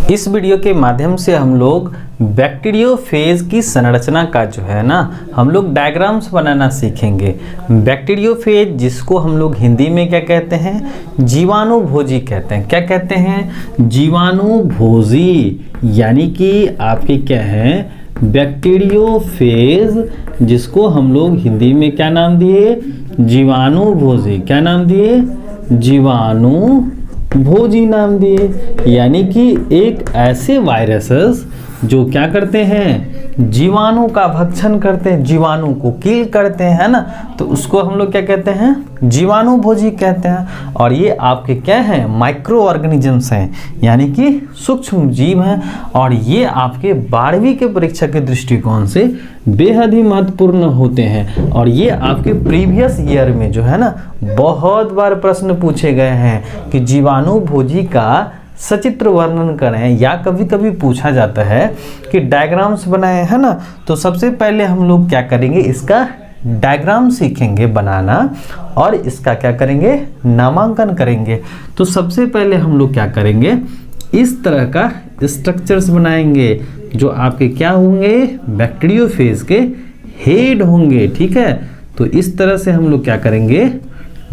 इस वीडियो के माध्यम से हम लोग बैक्टीरियोफेज की संरचना का जो है ना हम लोग डायग्राम्स बनाना सीखेंगे। बैक्टीरियोफेज जिसको हम लोग हिंदी में क्या कहते हैं, जीवाणुभोजी कहते हैं। क्या कहते हैं? जीवाणुभोजी, यानी कि आपके क्या है बैक्टीरियोफेज, जिसको हम लोग हिंदी में क्या नाम दिए, जीवाणुभोजी। क्या नाम दिए? जीवाणुभोजी नाम दिए। यानी कि एक ऐसे वायरसेस जो क्या करते हैं, जीवाणु का भक्षण करते हैं, जीवाणु को किल करते हैं, है ना, तो उसको हम लोग क्या कहते हैं, जीवाणुभोजी कहते हैं। और ये आपके क्या हैं, माइक्रो ऑर्गेनिजम्स हैं, यानी कि सूक्ष्म जीव हैं। और ये आपके 12वीं के परीक्षा के दृष्टिकोण से बेहद ही महत्वपूर्ण होते हैं। और ये आपके प्रीवियस ईयर में जो है ना बहुत बार प्रश्न पूछे गए हैं कि जीवाणुभोजी का सचित्र वर्णन करें, या कभी कभी पूछा जाता है कि डायग्राम्स बनाएं, है ना। तो सबसे पहले हम लोग क्या करेंगे, इसका डायग्राम सीखेंगे बनाना और इसका क्या करेंगे, नामांकन करेंगे। तो सबसे पहले हम लोग क्या करेंगे, इस तरह का स्ट्रक्चर्स बनाएंगे जो आपके क्या होंगे, बैक्टीरियोफेज के हेड होंगे। ठीक है, तो इस तरह से हम लोग क्या करेंगे,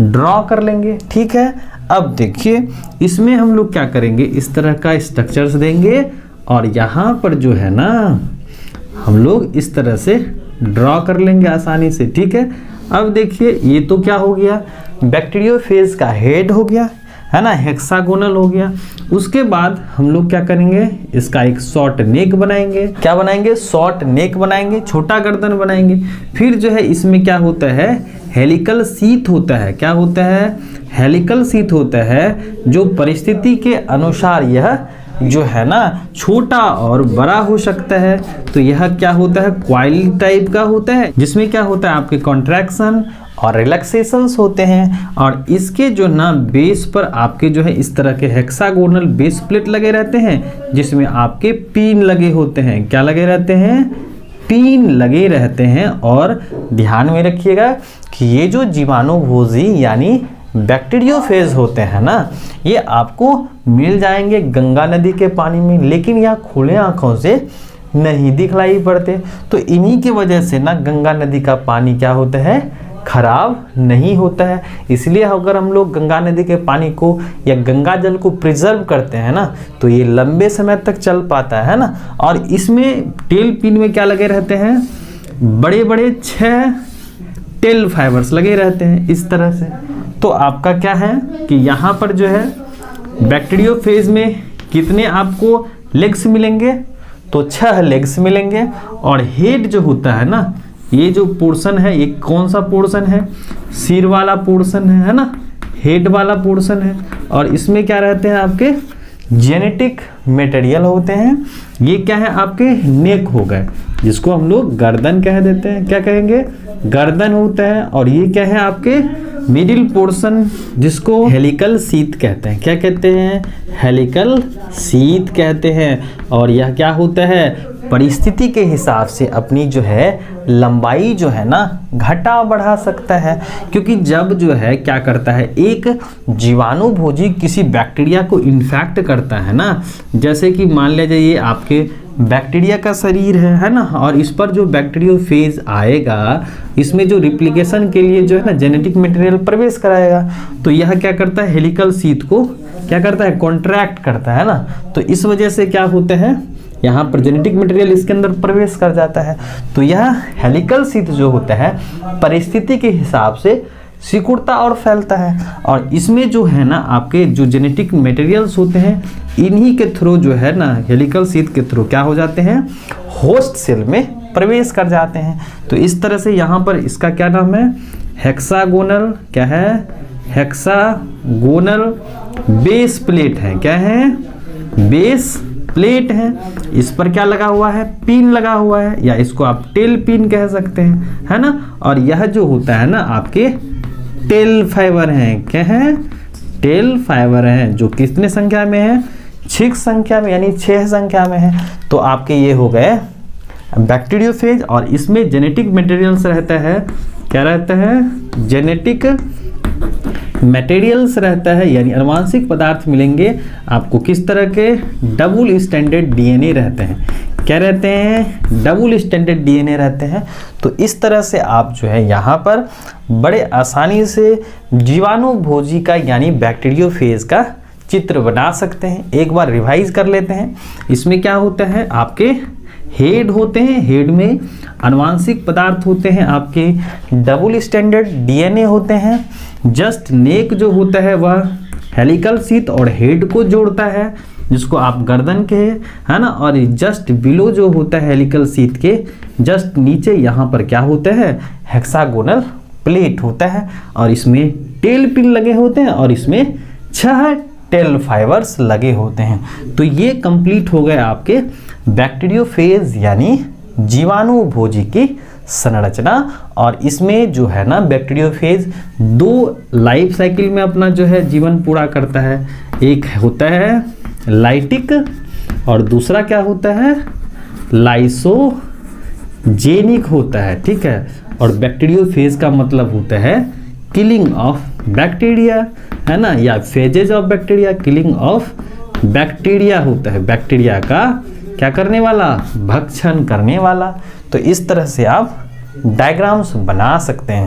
ड्रॉ कर लेंगे। ठीक है, अब देखिए इसमें हम लोग क्या करेंगे, इस तरह का स्ट्रक्चर्स देंगे और यहाँ पर जो है ना हम लोग इस तरह से ड्रॉ कर लेंगे आसानी से। ठीक है, अब देखिए ये तो क्या हो गया, बैक्टीरियोफेज का हेड हो गया, है ना, हेक्सागोनल हो गया। उसके बाद हम लोग क्या करेंगे, इसका एक शॉर्ट नेक बनाएंगे। क्या बनाएंगे, शॉर्ट नेक बनाएंगे, छोटा गर्दन बनाएंगे। फिर जो है इसमें क्या होता है, हेलिकल शीथ होता है। क्या होता है, हेलिकल शीथ होता है, जो परिस्थिति के अनुसार यह जो है ना छोटा और बड़ा हो सकता है। तो यह क्या होता है, क्वाइल टाइप का होता है, जिसमें क्या होता है आपके कॉन्ट्रैक्शन और रिलैक्सेशंस होते हैं। और इसके जो ना बेस पर आपके जो है इस तरह के हेक्सागोनल बेस प्लेट लगे रहते हैं, जिसमें आपके पिन लगे होते हैं। क्या लगे रहते हैं, पिन लगे रहते हैं। और ध्यान में रखिएगा कि ये जो जीवाणुभोजी यानी बैक्टीरियोफेज होते हैं ना, ये आपको मिल जाएंगे गंगा नदी के पानी में, लेकिन यह खुले आंखों से नहीं दिखलाई पड़ते। तो इन्हीं की वजह से ना गंगा नदी का पानी क्या होता है, खराब नहीं होता है। इसलिए अगर हम लोग गंगा नदी के पानी को या गंगा जल को प्रिजर्व करते हैं ना, तो ये लंबे समय तक चल पाता है ना। और इसमें टेल पिन में क्या लगे रहते हैं, बड़े बड़े 6 टेल फाइबर्स लगे रहते हैं इस तरह से। तो आपका क्या है कि यहाँ पर जो है बैक्टीरियोफेज में कितने आपको लेग्स मिलेंगे, तो 6 लेग्स मिलेंगे। और हेड जो होता है ना, ये जो पोर्शन है, ये कौन सा पोर्शन है, सिर वाला पोर्शन है ना, हेड वाला पोर्शन है। और इसमें क्या रहते हैं आपके जेनेटिक मटेरियल होते हैं। ये क्या है आपके नेक हो गए, जिसको हम लोग गर्दन कह देते हैं। क्या कहेंगे, गर्दन होता है। और ये क्या है आपके मिडिल पोर्शन, जिसको हेलिकल शीथ कहते हैं। क्या कहते हैं, हेलिकल शीथ कहते हैं। और यह क्या होता है, परिस्थिति के हिसाब से अपनी जो है लंबाई जो है ना घटा बढ़ा सकता है। क्योंकि जब जो है क्या करता है, एक जीवाणुभोजी किसी बैक्टीरिया को इन्फेक्ट करता है ना, जैसे कि मान लीजिए ये आपके बैक्टीरिया का शरीर है ना, और इस पर जो बैक्टीरियोफेज आएगा, इसमें जो रिप्लिकेशन के लिए जो है ना जेनेटिक मटेरियल प्रवेश कराएगा। तो यह क्या करता है, हेलिकल शीथ को क्या करता है, कॉन्ट्रैक्ट करता है ना। तो इस वजह से क्या होता है, यहाँ पर जेनेटिक मटेरियल इसके अंदर प्रवेश कर जाता है। तो यह हेलिकल शीथ जो होता है परिस्थिति के हिसाब से सिकुड़ता और फैलता है। और इसमें जो है ना आपके जो जेनेटिक मटेरियल्स होते हैं, इन्हीं के थ्रू जो है ना हेलिकल शीथ के थ्रू क्या हो जाते हैं, होस्ट सेल में प्रवेश कर जाते हैं। तो इस तरह से यहाँ पर इसका क्या नाम है, हेक्सागोनल, क्या है, हेक्सागोनल बेस प्लेट है। क्या है, बेस प्लेट है। इस पर क्या लगा हुआ है, पिन लगा हुआ है, या इसको आप टेल पिन कह सकते हैं, है ना। और यह जो होता है ना आपके टेल फाइबर हैं। क्या है, टेल फाइबर हैं, जो कितने संख्या में है, 6 संख्या में, यानी 6 संख्या में है। तो आपके ये हो गए बैक्टीरियोफेज। और इसमें जेनेटिक मटेरियल्स रहता है। क्या रहता है, जेनेटिक मटेरियल्स रहता है, यानी आनुवांशिक पदार्थ मिलेंगे आपको किस तरह के, डबल स्टैंडर्ड डीएनए रहते हैं। क्या रहते हैं, डबल स्टैंडर्ड डीएनए रहते हैं। तो इस तरह से आप जो है यहाँ पर बड़े आसानी से जीवाणु भोजी का यानी बैक्टीरियोफेज का चित्र बना सकते हैं। एक बार रिवाइज कर लेते हैं। इसमें क्या होता है, आपके हेड होते हैं, हेड में आनुवांशिक पदार्थ होते हैं, आपके डबल स्टैंडर्ड डीएनए होते हैं। जस्ट नेक जो होता है वह हेलिकल शीथ और हेड को जोड़ता है, जिसको आप गर्दन के है ना, और जस्ट बिलो जो होता है हेलिकल शीथ के जस्ट नीचे यहाँ पर क्या होता है, हेक्सागोनल प्लेट होता है, और इसमें टेल पिन लगे होते हैं और इसमें 6 टेल फाइबर्स लगे होते हैं। तो ये कंप्लीट हो गए आपके बैक्टीरियोफेज यानी जीवाणु भोजी की संरचना। और इसमें जो है ना बैक्टीरियोफेज 2 लाइफ साइकिल में अपना जो है जीवन पूरा करता है। एक होता है लाइटिक और दूसरा क्या होता है, लाइसोजेनिक होता है, ठीक है। और बैक्टीरियोफेज का मतलब होता है किलिंग ऑफ बैक्टीरिया, है ना, या phases of bacteria, killing of bacteria होता है, बैक्टीरिया का क्या करने वाला, भक्षण करने वाला। तो इस तरह से आप डायग्राम्स बना सकते हैं।